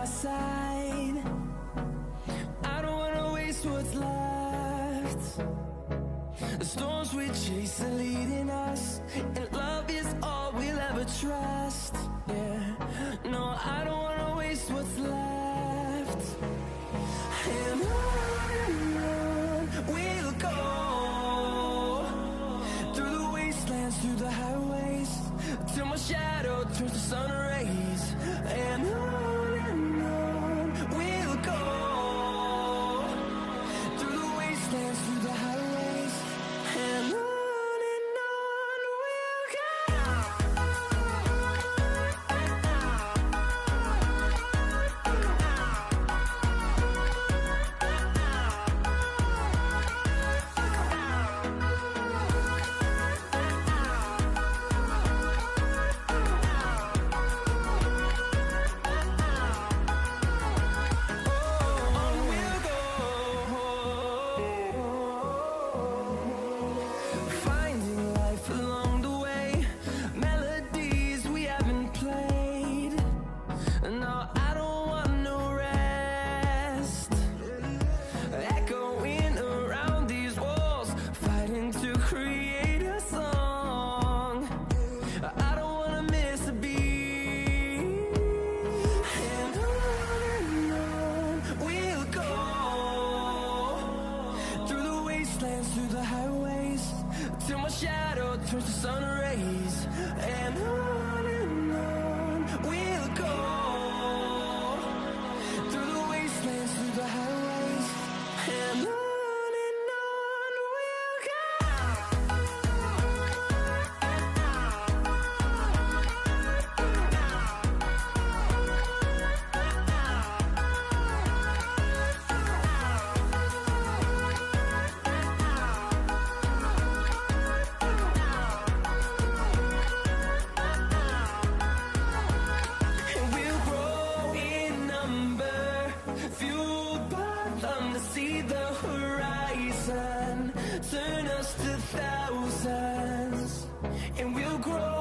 side. I don't wanna waste what's left. The storms we chase are leading us, and love is all we'll ever trust. Yeah, no, I don't wanna waste what's left. And on we'll go, through the wastelands, through the highways, till my shadow turns to sun rays. And on we'll go, through the wastelands, through the highways, and on we'll go. Finding life along the way, melodies we haven't played. No, I don't want no rest. Echoing around these walls, fighting to create a song. I don't wanna miss a beat. And on we'll go, through the wastelands, through the highways, till my shadow turns to sun rays. And on we'll go, through the wastelands, through the highways, and on we'll go. And we'll grow in number, fueled by them to see the horizon, turn us to thousands. And we'll grow